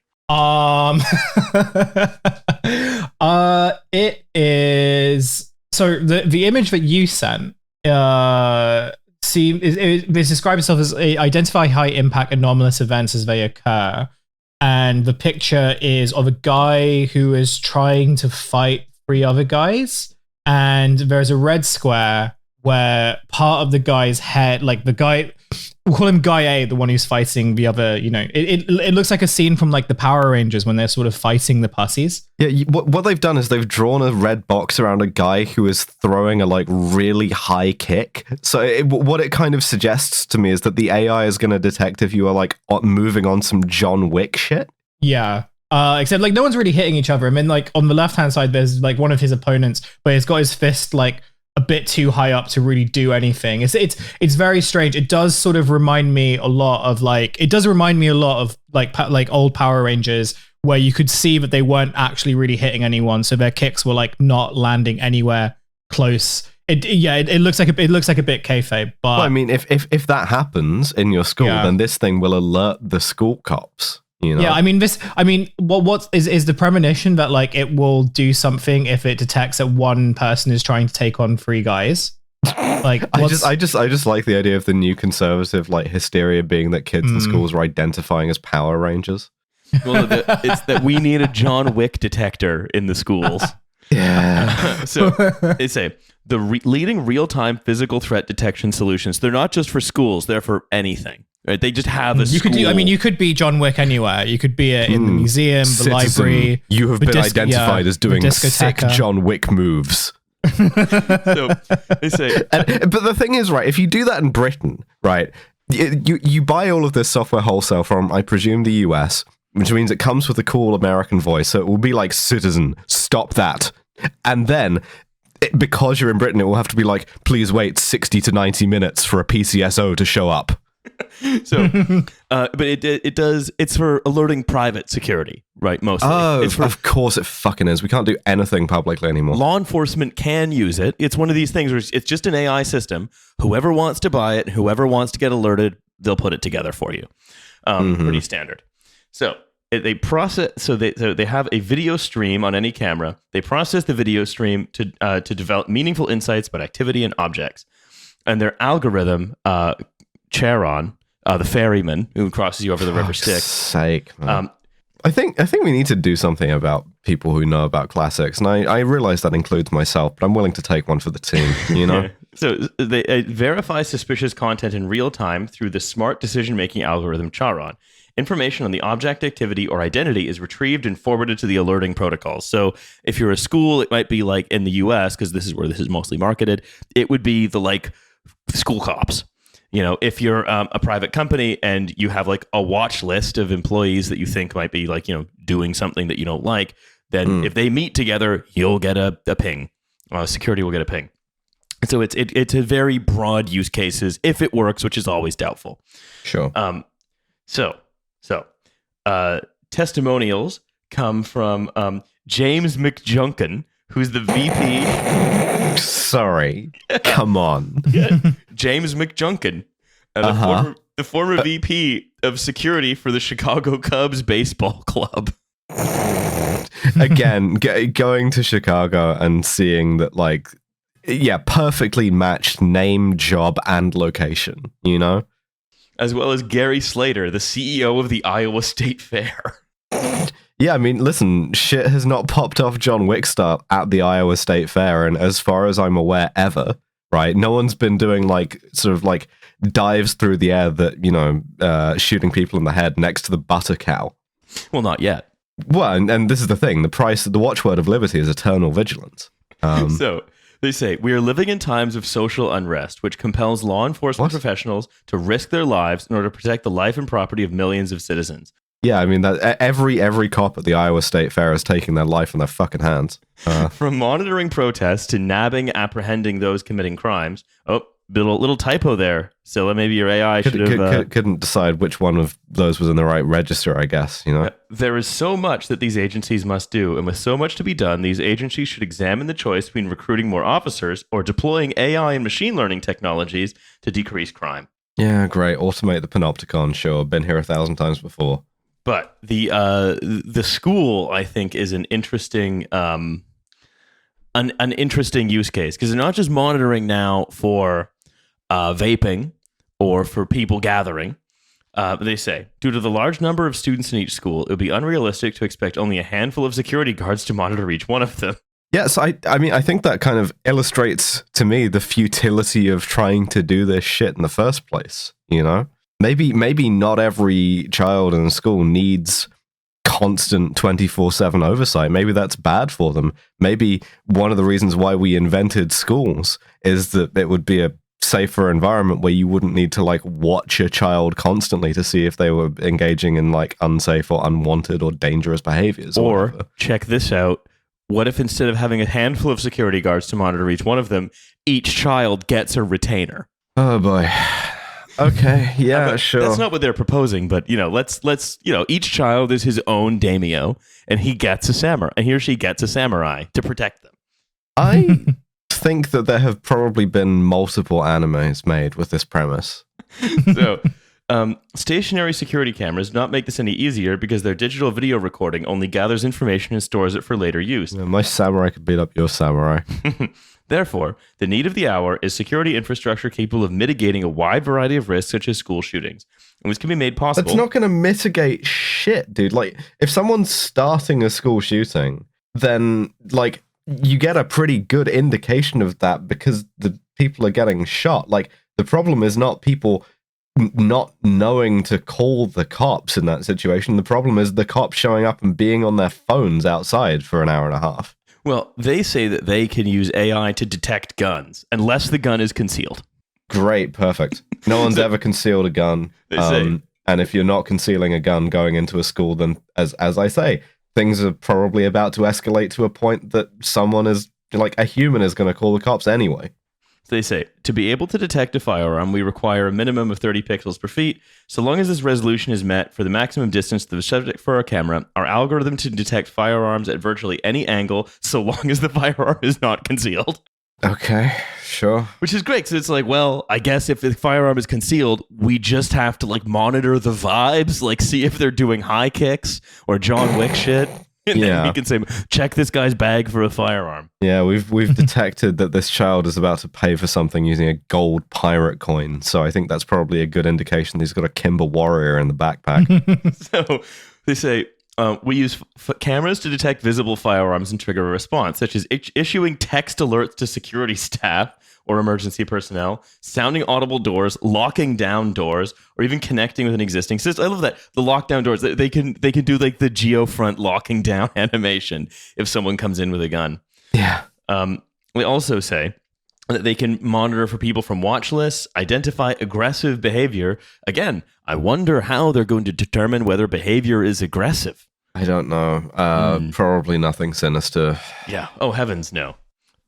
It is so the image that you sent it describes itself as identify high impact anomalous events as they occur. And the picture is of a guy who is trying to fight 3 other guys. And there's a red square where part of the guy's head, like the guy, we'll call him Guy A, the one who's fighting the other, it looks like a scene from like the Power Rangers when they're sort of fighting the pussies. Yeah, what they've done is they've drawn a red box around a guy who is throwing a like really high kick. So what it kind of suggests to me is that the AI is going to detect if you are like moving on some John Wick shit. Yeah. Except like no one's really hitting each other. I mean, like on the left hand side, there's like one of his opponents where he's got his fist like a bit too high up to really do anything. It's very strange. It does sort of remind me a lot of like old Power Rangers where you could see that they weren't actually really hitting anyone, so their kicks were like not landing anywhere close. It looks like a bit kayfabe, but well, I mean, if that happens in your school, then this thing will alert the school cops. You know? Yeah, what is the premonition that like it will do something if it detects that one person is trying to take on 3 guys? Like, I just like the idea of the new conservative like hysteria being that kids in schools are identifying as Power Rangers. Well, it's that we need a John Wick detector in the schools. Yeah. So they say the leading real-time physical threat detection solutions. They're not just for schools; they're for anything. Right? They just have a school. You could be John Wick anywhere. You could be in the museum, the library. You have been identified as doing sick John Wick moves. So they say, but the thing is, right? If you do that in Britain, right, you buy all of this software wholesale from, I presume, the US, which means it comes with a cool American voice. So it will be like, "Citizen, stop that," and then. Because you're in Britain, it will have to be like, "Please wait 60 to 90 minutes for a PCSO to show up." So, but it does. It's for alerting private security, right? Mostly. Oh, of course it fucking is. We can't do anything publicly anymore. Law enforcement can use it. It's one of these things where it's just an AI system. Whoever wants to buy it, whoever wants to get alerted, they'll put it together for you. Pretty standard. So. They process, so they have a video stream on any camera. They process the video stream to develop meaningful insights about activity and objects. And their algorithm, Charon, the ferryman who crosses you over the river Styx. Sake, man. I think we need to do something about people who know about classics, and I realize that includes myself, but I'm willing to take one for the team. You know. So they verify suspicious content in real time through the smart decision-making algorithm Charon. Information on the object, activity, or identity is retrieved and forwarded to the alerting protocols. So if you're a school, it might be like in the US, because this is where this is mostly marketed, it would be the like school cops. You know, if you're a private company and you have like a watch list of employees that you think might be like, doing something that you don't like, then if they meet together, you'll get a ping. Security will get a ping. And so it's a very broad use cases if it works, which is always doubtful. Sure. So, testimonials come from James McJunkin, who's the VP. Sorry, come on. Yeah. James McJunkin, the former VP of security for the Chicago Cubs baseball club. Again, going to Chicago and seeing that, like, perfectly matched name, job, and location, As well as Gary Slater, the CEO of the Iowa State Fair. Yeah, I mean, listen, shit has not popped off John Wick style at the Iowa State Fair, and as far as I'm aware, ever, right? No one's been doing, like, sort of, like, dives through the air that, shooting people in the head next to the butter cow. Well, not yet. Well, and this is the thing. The watchword of liberty is eternal vigilance. So... They say, we are living in times of social unrest, which compels law enforcement professionals to risk their lives in order to protect the life and property of millions of citizens. Yeah, I mean, that every cop at the Iowa State Fair is taking their life in their fucking hands. From monitoring protests to nabbing, apprehending those committing crimes. Oh, little typo there. Scylla, maybe your AI couldn't decide which one of those was in the right register, I guess, There is so much that these agencies must do, and with so much to be done, these agencies should examine the choice between recruiting more officers or deploying AI and machine learning technologies to decrease crime. Yeah, great. Automate the panopticon, sure. Been here 1,000 times before. But the school, I think, is an interesting an interesting use case, because they're not just monitoring now for vaping, or for people gathering. They say, due to the large number of students in each school, it would be unrealistic to expect only a handful of security guards to monitor each one of them. Yes, I mean, I think that kind of illustrates to me the futility of trying to do this shit in the first place, you know? Maybe not every child in school needs constant 24/7 oversight. Maybe that's bad for them. Maybe one of the reasons why we invented schools is that it would be a safer environment where you wouldn't need to like watch a child constantly to see if they were engaging in like unsafe or unwanted or dangerous behaviors. Or check this out. What if instead of having a handful of security guards to monitor each one of them, each child gets a retainer? Oh boy. Okay, yeah, sure. That's not what they're proposing, but let's each child is his own daimyo, and he or she gets a samurai to protect them. I think that there have probably been multiple animes made with this premise. So, stationary security cameras do not make this any easier because their digital video recording only gathers information and stores it for later use. Yeah, my samurai could beat up your samurai. Therefore, the need of the hour is security infrastructure capable of mitigating a wide variety of risks, such as school shootings. And this can be made possible. That's not going to mitigate shit, dude. Like, if someone's starting a school shooting, then, like, you get a pretty good indication of that because the people are getting shot. Like, the problem is not people not knowing to call the cops in that situation. The problem is the cops showing up and being on their phones outside for an hour and a half. Well, they say that they can use AI to detect guns unless the gun is concealed. Great, perfect. No one's ever concealed a gun. And if you're not concealing a gun going into a school, then as I say, things are probably about to escalate to a point that someone is, like a human is going to call the cops anyway. They say, to be able to detect a firearm, we require a minimum of 30 pixels per feet. So long as this resolution is met for the maximum distance to the subject for our camera, our algorithm to detect firearms at virtually any angle, so long as the firearm is not concealed. Okay, sure. Which is great, because it's like, well, I guess if the firearm is concealed, we just have to like monitor the vibes, like see if they're doing high kicks or John Wick shit. And then we can say, check this guy's bag for a firearm. Yeah, we've detected that this child is about to pay for something using a gold pirate coin. So I think that's probably a good indication he's got a Kimber Warrior in the backpack. So they say, we use cameras to detect visible firearms and trigger a response, such as issuing text alerts to security staff or emergency personnel, sounding audible doors, locking down doors, or even connecting with an existing system. I love that. The lockdown doors, they can do like the geofront locking down animation if someone comes in with a gun. Yeah. They also say that they can monitor for people from watch lists, identify aggressive behavior. Again, I wonder how they're going to determine whether behavior is aggressive. I don't know. Probably nothing sinister. Yeah. Oh, heavens, no.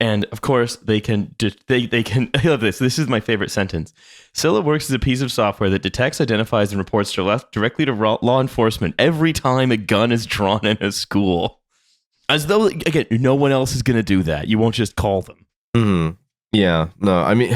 And of course, they can. I love this. This is my favorite sentence. Scylla works as a piece of software that detects, identifies, and reports directly to law enforcement every time a gun is drawn in a school. As though, again, no one else is going to do that. You won't just call them. Mm-hmm. Yeah. No. I mean,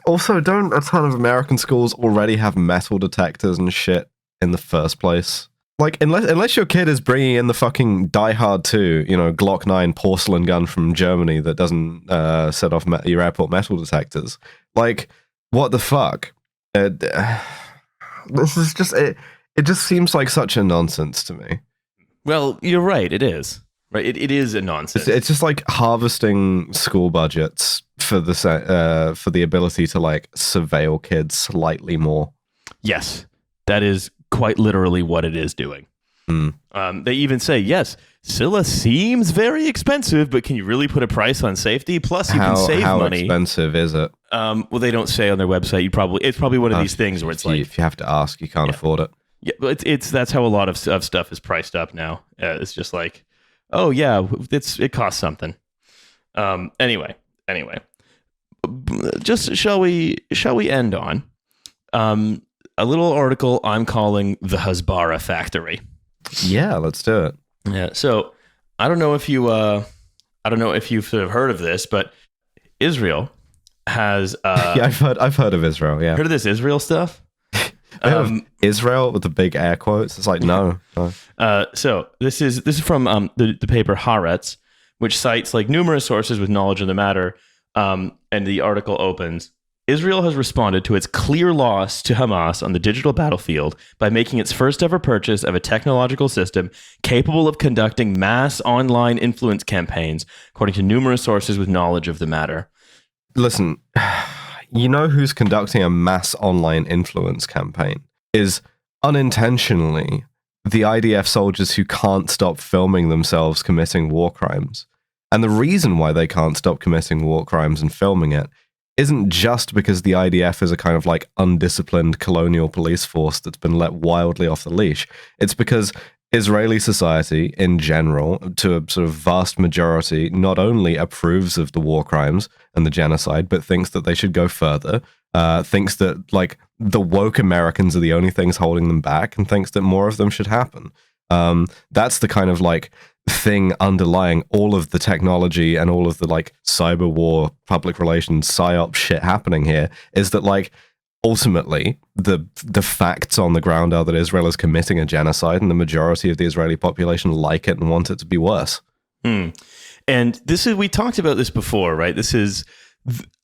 also, don't a ton of American schools already have metal detectors and shit in the first place? Like, unless your kid is bringing in the fucking Die Hard 2, Glock 9 porcelain gun from Germany that doesn't set off your airport metal detectors. Like, what the fuck? This is just it just seems like such a nonsense to me. Well, you're right. It is. Right. It is a nonsense. It's just like harvesting school budgets for the ability to like surveil kids slightly more. Yes, that is quite literally what it is doing. They even say, yes, Scylla seems very expensive, but can you really put a price on safety? Plus, you can save money. How expensive is it? Well, they don't say on their website. It's probably one of these things where it's if you have to ask, you can't afford it. Yeah, but that's how a lot of stuff is priced up now. It's just like, oh yeah, it costs something. Anyway, just shall we end on a little article I'm calling the Hasbara Factory. Yeah, let's do it. Yeah. So I don't know if you've sort of heard of this, but Israel has yeah, I've heard of Israel. Yeah, heard of this Israel stuff. Israel with the big air quotes. It's like no. So this is from the paper Haaretz, which cites like numerous sources with knowledge of the matter. And the article opens. Israel has responded to its clear loss to Hamas on the digital battlefield by making its first ever purchase of a technological system capable of conducting mass online influence campaigns, according to numerous sources with knowledge of the matter. Listen, you know who's conducting a mass online influence campaign is unintentionally the IDF soldiers who can't stop filming themselves committing war crimes. And the reason why they can't stop committing war crimes and filming it isn't just because the IDF is a kind of like undisciplined colonial police force that's been let wildly off the leash. It's because Israeli society in general, to a sort of vast majority, not only approves of the war crimes and the genocide, but thinks that they should go further, thinks that like the woke Americans are the only things holding them back, and thinks that more of them should happen. That's the kind of like thing underlying all of the technology and all of the like cyber war, public relations, psyop shit happening here, is that like ultimately the facts on the ground are that Israel is committing a genocide, and the majority of the Israeli population like it and want it to be worse. And this is, we talked about this before, right? This is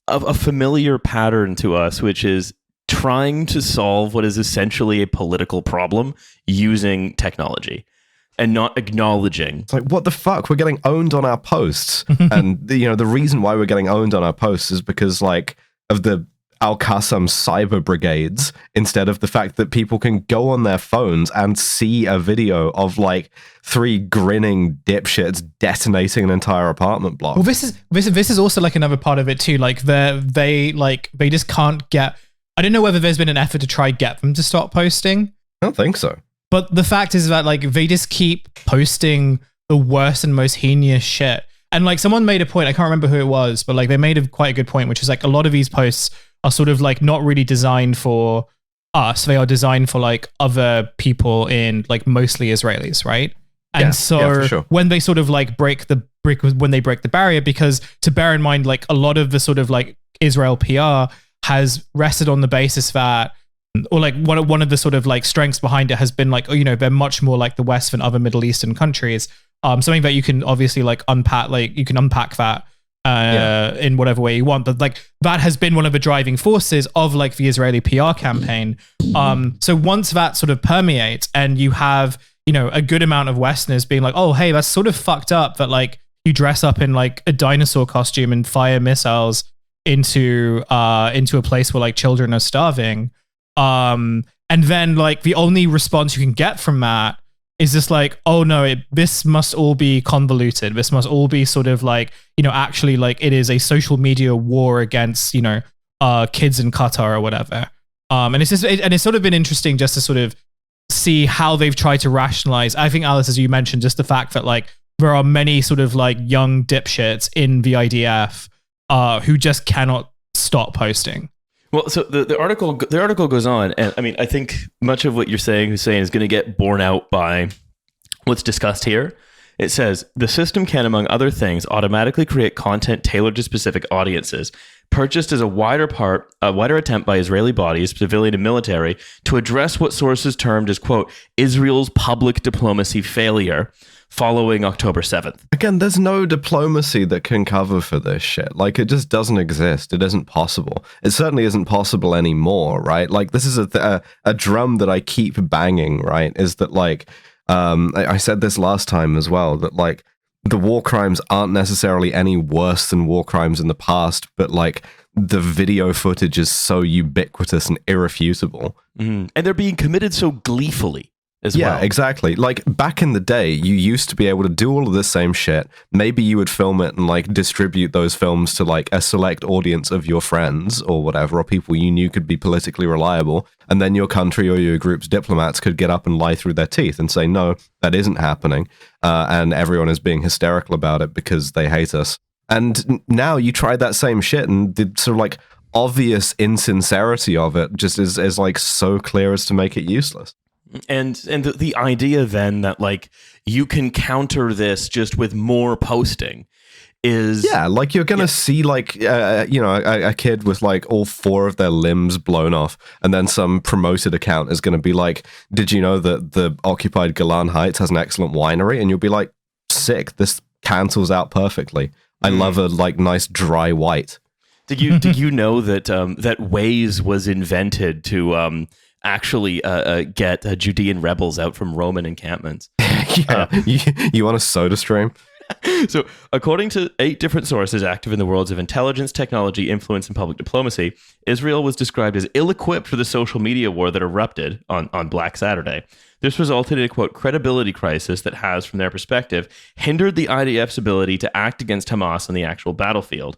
a familiar pattern to us, which is trying to solve what is essentially a political problem using technology and not acknowledging. It's like, what the fuck? We're getting owned on our posts. And the reason why we're getting owned on our posts is because like of the Al-Qassam cyber brigades, instead of the fact that people can go on their phones and see a video of like 3 grinning dipshits detonating an entire apartment block. Well, this is also like another part of it too. Like they just can't get. I don't know whether there's been an effort to try get them to stop posting. I don't think so. But the fact is that like they just keep posting the worst and most heinous shit. And like someone made a point, I can't remember who it was, but like they made quite a good point, which is like a lot of these posts are sort of like not really designed for us. They are designed for like other people in like mostly Israelis, right? And for sure. When they sort of like break the barrier, because to bear in mind, like a lot of the sort of like Israel PR has rested on the basis that, or like one of the sort of like strengths behind it has been like, they're much more like the West than other Middle Eastern countries. Something that you can obviously like unpack, like you can unpack that in whatever way you want, but like that has been one of the driving forces of like the Israeli PR campaign. So once that sort of permeates and you have, a good amount of Westerners being like, oh, hey, that's sort of fucked up that like you dress up in like a dinosaur costume and fire missiles into a place where like children are starving. And then like the only response you can get from that is just like, oh no, this must all be convoluted. This must all be sort of like, actually like it is a social media war against, kids in Qatar or whatever. And it's sort of been interesting just to sort of see how they've tried to rationalize. I think, Alice, as you mentioned, just the fact that like there are many sort of like young dipshits in the IDF who just cannot stop posting. Well, so the article goes on, and I mean, I think much of what you're saying, Hussein, is going to get borne out by what's discussed here. It says, the system can, among other things, automatically create content tailored to specific audiences, purchased as a wider attempt by Israeli bodies, civilian and military, to address what sources termed as, quote, Israel's public diplomacy failure following October 7th. Again, there's no diplomacy that can cover for this shit. Like, it just doesn't exist. It isn't possible. It certainly isn't possible anymore, right? Like, this is a drum that I keep banging, right? Is that, like, I said this last time as well, that, like, the war crimes aren't necessarily any worse than war crimes in the past, but, like, the video footage is so ubiquitous and irrefutable. And they're being committed so gleefully. Yeah, exactly. Like, back in the day, you used to be able to do all of this same shit. Maybe you would film it and, like, distribute those films to, like, a select audience of your friends or whatever, or people you knew could be politically reliable. And then your country or your group's diplomats could get up and lie through their teeth and say, no, that isn't happening. And everyone is being hysterical about it because they hate us. And now you try that same shit, and the sort of, like, obvious insincerity of it just is like, so clear as to make it useless. And the idea then that like you can counter this just with more posting is like you're gonna see like a kid with like all 4 of their limbs blown off, and then some promoted account is gonna be like, did you know that the occupied Golan Heights has an excellent winery? And you'll be like, sick, this cancels out perfectly. I love a like nice dry white. Did you know that that Waze was invented to actually get Judean rebels out from Roman encampments? Yeah, you want a soda stream? So, according to 8 different sources active in the worlds of intelligence, technology, influence, and public diplomacy, Israel was described as ill-equipped for the social media war that erupted on Black Saturday. This resulted in a, quote, credibility crisis that has, from their perspective, hindered the IDF's ability to act against Hamas on the actual battlefield.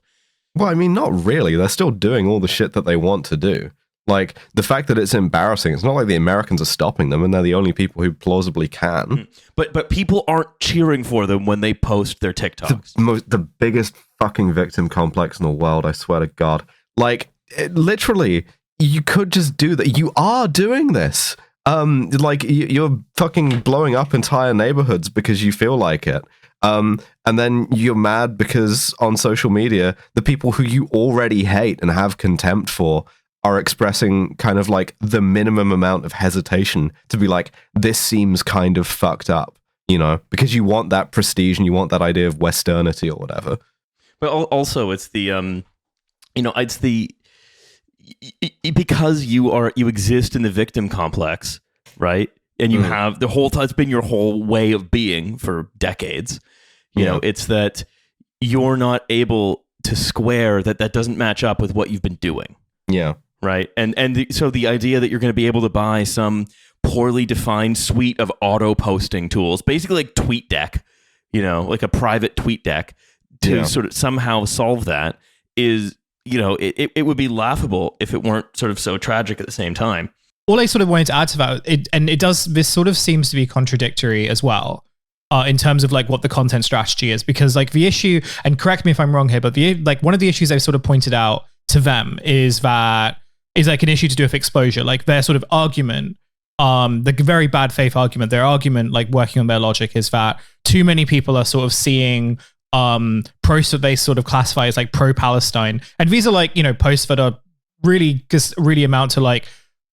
Well, I mean, not really. They're still doing all the shit that they want to do. Like, the fact that it's embarrassing, it's not like the Americans are stopping them and they're the only people who plausibly can. But people aren't cheering for them when they post their TikToks. The biggest fucking victim complex in the world, I swear to God. Like, literally, you could just do that. You are doing this. Like, you're fucking blowing up entire neighborhoods because you feel like it. And then you're mad because on social media, the people who you already hate and have contempt for are expressing kind of like the minimum amount of hesitation to be like, this seems kind of fucked up, you know, because you want that prestige and you want that idea of Westernity or whatever. But also it's the, it's the, because you exist in the victim complex, right? And you have the whole time, it's been your whole way of being for decades. You know, it's that you're not able to square that doesn't match up with what you've been doing. Yeah. Right. So the idea that you're going to be able to buy some poorly defined suite of auto posting tools, basically like TweetDeck, you know, like a private TweetDeck to sort of somehow solve that is, you know, it would be laughable if it weren't sort of so tragic at the same time. All I sort of wanted to add to that, this sort of seems to be contradictory as well. In terms of like what the content strategy is, because like the issue, and correct me if I'm wrong here, but one of the issues I've sort of pointed out to them is that is like an issue to do with exposure. Like their sort of argument, the very bad faith argument, their argument, like working on their logic, is that too many people are sort of seeing posts that they sort of classify as like pro-Palestine, and these are like, you know, posts that are really amount to like,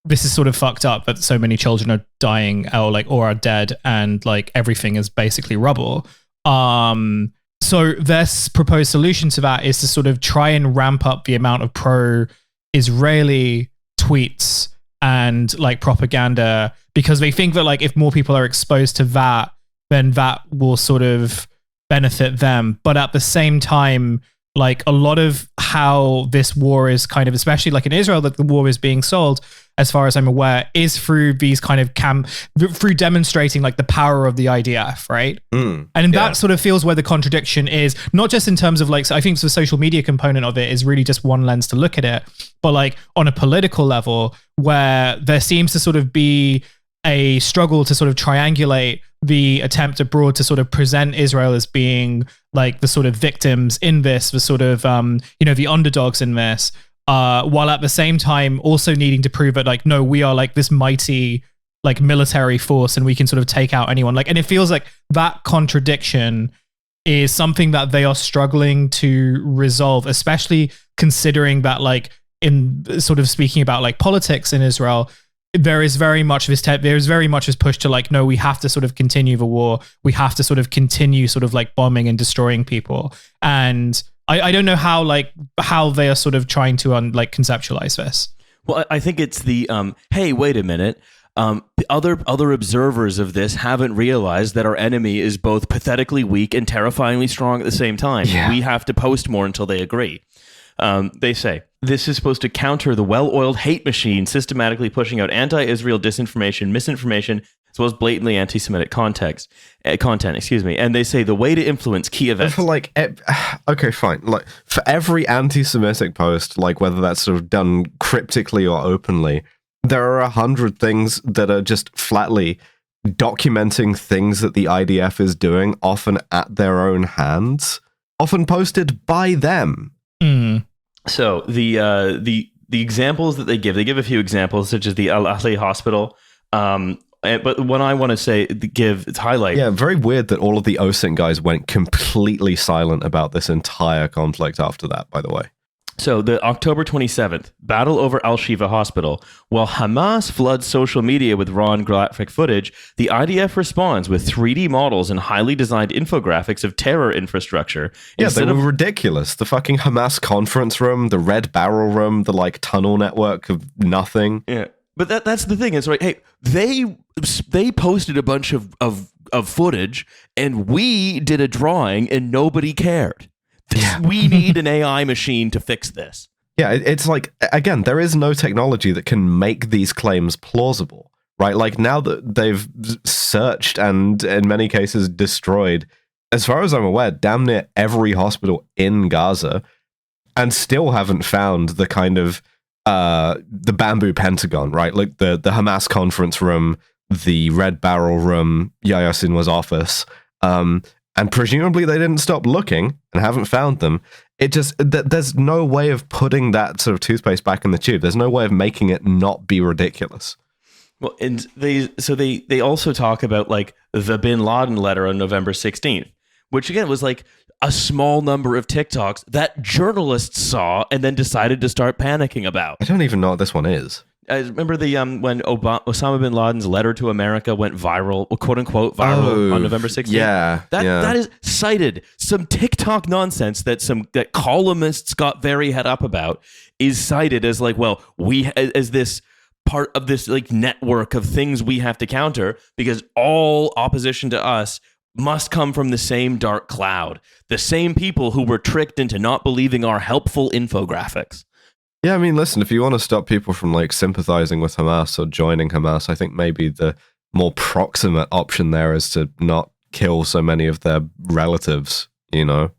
this is sort of fucked up that so many children are dying or are dead and like everything is basically rubble. So their proposed solution to that is to sort of try and ramp up the amount of pro-Israeli tweets and like propaganda, because they think that like if more people are exposed to that, then that will sort of benefit them. But at the same time, like a lot of how this war is kind of, especially like in Israel, that the war is being sold, as far as I'm aware, is through these kind of through demonstrating like the power of the IDF, right? And that sort of feels where the contradiction is, not just in terms of like, so I think the social media component of it is really just one lens to look at it, but like on a political level, where there seems to sort of be a struggle to sort of triangulate the attempt abroad to sort of present Israel as being like the sort of victims in this, the sort of, the underdogs in this, while at the same time also needing to prove that like, no, we are like this mighty like military force and we can sort of take out anyone. Like, and it feels like that contradiction is something that they are struggling to resolve, especially considering that like in sort of speaking about like politics in Israel, there is very much this push to like, no, we have to sort of continue the war. We have to sort of continue sort of like bombing and destroying people. And I don't know how they are sort of trying to conceptualize this. Well, I think it's the, hey, wait a minute. The other observers of this haven't realized that our enemy is both pathetically weak and terrifyingly strong at the same time. Yeah. We have to post more until they agree. They say this is supposed to counter the well-oiled hate machine systematically pushing out anti-Israel disinformation, misinformation, as well as blatantly anti-Semitic content. And they say the way to influence key events. For like, okay, fine. Like for every anti-Semitic post, like whether that's sort of done cryptically or openly, there are 100 things that are just flatly documenting things that the IDF is doing, often at their own hands, often posted by them. So the examples that they give a few examples, such as the Al Ahli hospital. But what I want to highlight. Yeah, very weird that all of the OSINT guys went completely silent about this entire conflict after that, by the way. So the October 27th, battle over Al-Shifa Hospital. While Hamas floods social media with raw and graphic footage, the IDF responds with 3D models and highly designed infographics of terror infrastructure. Yeah, they were ridiculous. The fucking Hamas conference room, the Red Barrel room, the like tunnel network of nothing. Yeah, but that's the thing. It's like, hey, they posted a bunch of footage, and we did a drawing, and nobody cared. We need an AI machine to fix this. Yeah, it's like, again, there is no technology that can make these claims plausible, right? Like now that they've searched and in many cases destroyed, as far as I'm aware, damn near every hospital in Gaza, and still haven't found the kind of the bamboo pentagon, right? Like the Hamas conference room, the Red Barrel room, Yahya Sinwar's office, and presumably they didn't stop looking and haven't found them. It just, there's no way of putting that sort of toothpaste back in the tube. There's no way of making it not be ridiculous. Well, and they also talk about like the Bin Laden letter on November 16th, which again was like a small number of TikToks that journalists saw and then decided to start panicking about. I don't even know what this one is. I remember the when Osama bin Laden's letter to America went viral, quote unquote viral, on November 16th. Yeah, that is cited. Some TikTok nonsense that columnists got very head up about is cited as like, well, we as this part of this like network of things we have to counter because all opposition to us must come from the same dark cloud, the same people who were tricked into not believing our helpful infographics. Yeah, I mean, listen, if you want to stop people from like sympathizing with Hamas or joining Hamas, I think maybe the more proximate option there is to not kill so many of their relatives, you know?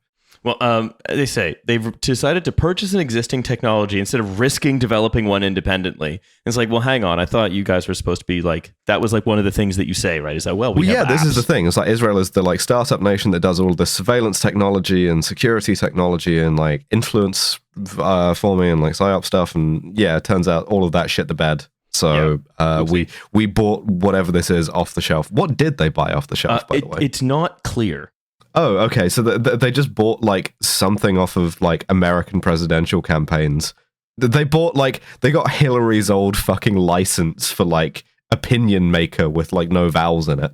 Well, they say they've decided to purchase an existing technology instead of risking developing one independently. And it's like, well, hang on. I thought you guys were supposed to be like, that was like one of the things that you say, right? Is that, well, we have this apps. Is the thing. It's like Israel is the like startup nation that does all this surveillance technology and security technology and like influence forming and like PSYOP stuff. And yeah, it turns out all of that shit to bed. So we bought whatever this is off the shelf. What did they buy off the shelf, by the way? It's not clear. Oh, okay. So they just bought like something off of like American presidential campaigns. They bought like, they got Hillary's old fucking license for like opinion maker with like no vowels in it.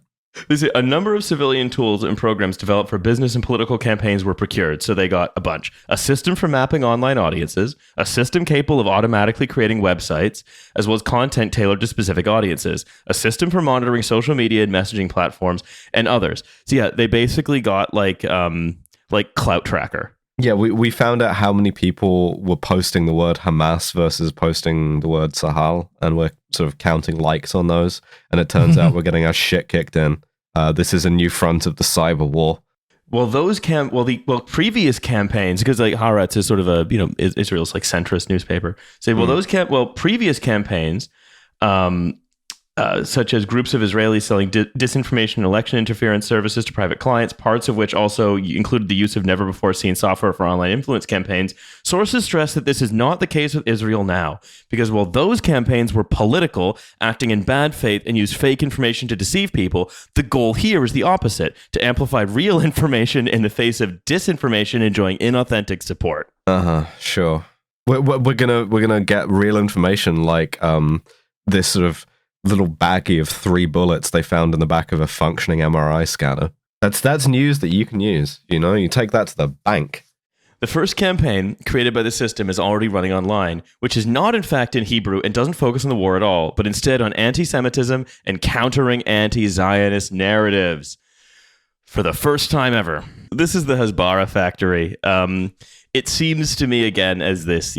A number of civilian tools and programs developed for business and political campaigns were procured, so they got a bunch. A system for mapping online audiences, a system capable of automatically creating websites, as well as content tailored to specific audiences, a system for monitoring social media and messaging platforms, and others. So yeah, they basically got like Clout Tracker. Yeah, we found out how many people were posting the word Hamas versus posting the word Sahal, and we're sort of counting likes on those. And it turns out we're getting our shit kicked in. This is a new front of the cyber war. Well, previous campaigns, because like Haaretz is sort of a Israel's like centrist newspaper, say previous campaigns. Such as groups of Israelis selling disinformation and election interference services to private clients, parts of which also included the use of never-before-seen software for online influence campaigns. Sources stress that this is not the case with Israel now, because while those campaigns were political, acting in bad faith, and used fake information to deceive people, the goal here is the opposite, to amplify real information in the face of disinformation enjoying inauthentic support. Sure. We're gonna get real information like this sort of little baggie of 3 bullets they found in the back of a functioning MRI scanner. That's news that you can use. You know, you take that to the bank. The first campaign created by the system is already running online, which is not in fact in Hebrew and doesn't focus on the war at all, but instead on anti-Semitism and countering anti-Zionist narratives. For the first time ever. This is the Hasbara factory. It seems to me again as this,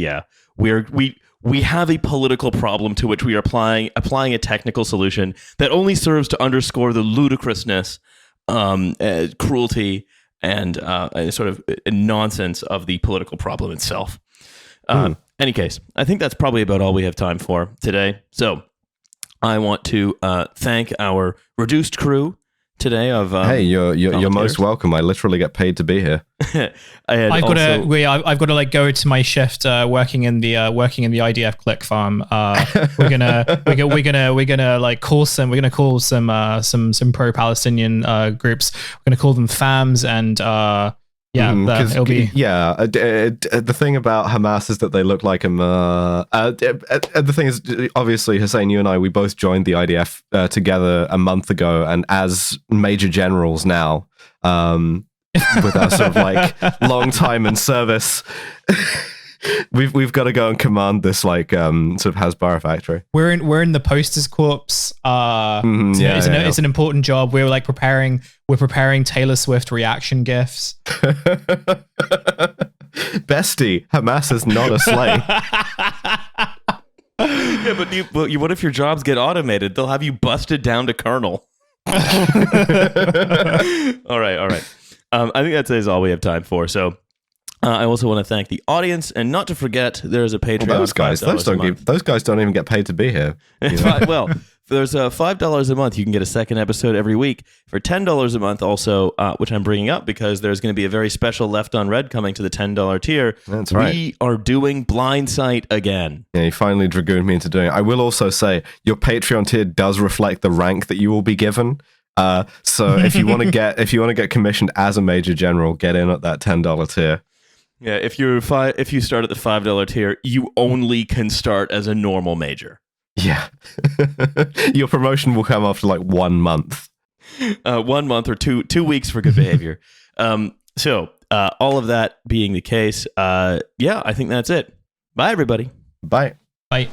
we have a political problem to which we are applying a technical solution that only serves to underscore the ludicrousness, cruelty, and sort of nonsense of the political problem itself. Any case, I think that's probably about all we have time for today. So I want to thank our reduced crew today of hey, you're most welcome. I literally get paid to be here. I've got to like go to my shift working in the IDF click farm. We're gonna like call some pro-Palestinian groups. We're gonna call them FAMs and Yeah, it'll be. Yeah, the thing about Hamas is that they look like the thing is, obviously, Hussein, you and I, we both joined the IDF together a month ago, and as major generals now, with our sort of like long time in service, we've got to go and command this like sort of Hasbara factory. We're in the posters corps. It's an important job. We're like preparing Taylor Swift reaction gifs. Bestie, Hamas is not a slave. Yeah, but what if your jobs get automated? They'll have you busted down to colonel. All right. I think that is all we have time for. So I also want to thank the audience, and not to forget, there's a Patreon. Well, those guys don't even get paid to be here. Well, there's $5 a month. You can get a second episode every week for $10 a month. Also, which I'm bringing up because there's going to be a very special Left on Red coming to the $10 tier. That's right. We are doing Blind Sight again. Yeah, you finally dragooned me into doing it. I will also say your Patreon tier does reflect the rank that you will be given. So if you want to get commissioned as a major general, get in at that $10 tier. Yeah, if you start at the $5 tier, you only can start as a normal major. Yeah. Your promotion will come after like 1 month. 1 month or 2 weeks for good behavior. So all of that being the case, I think that's it. Bye, everybody. Bye. Bye.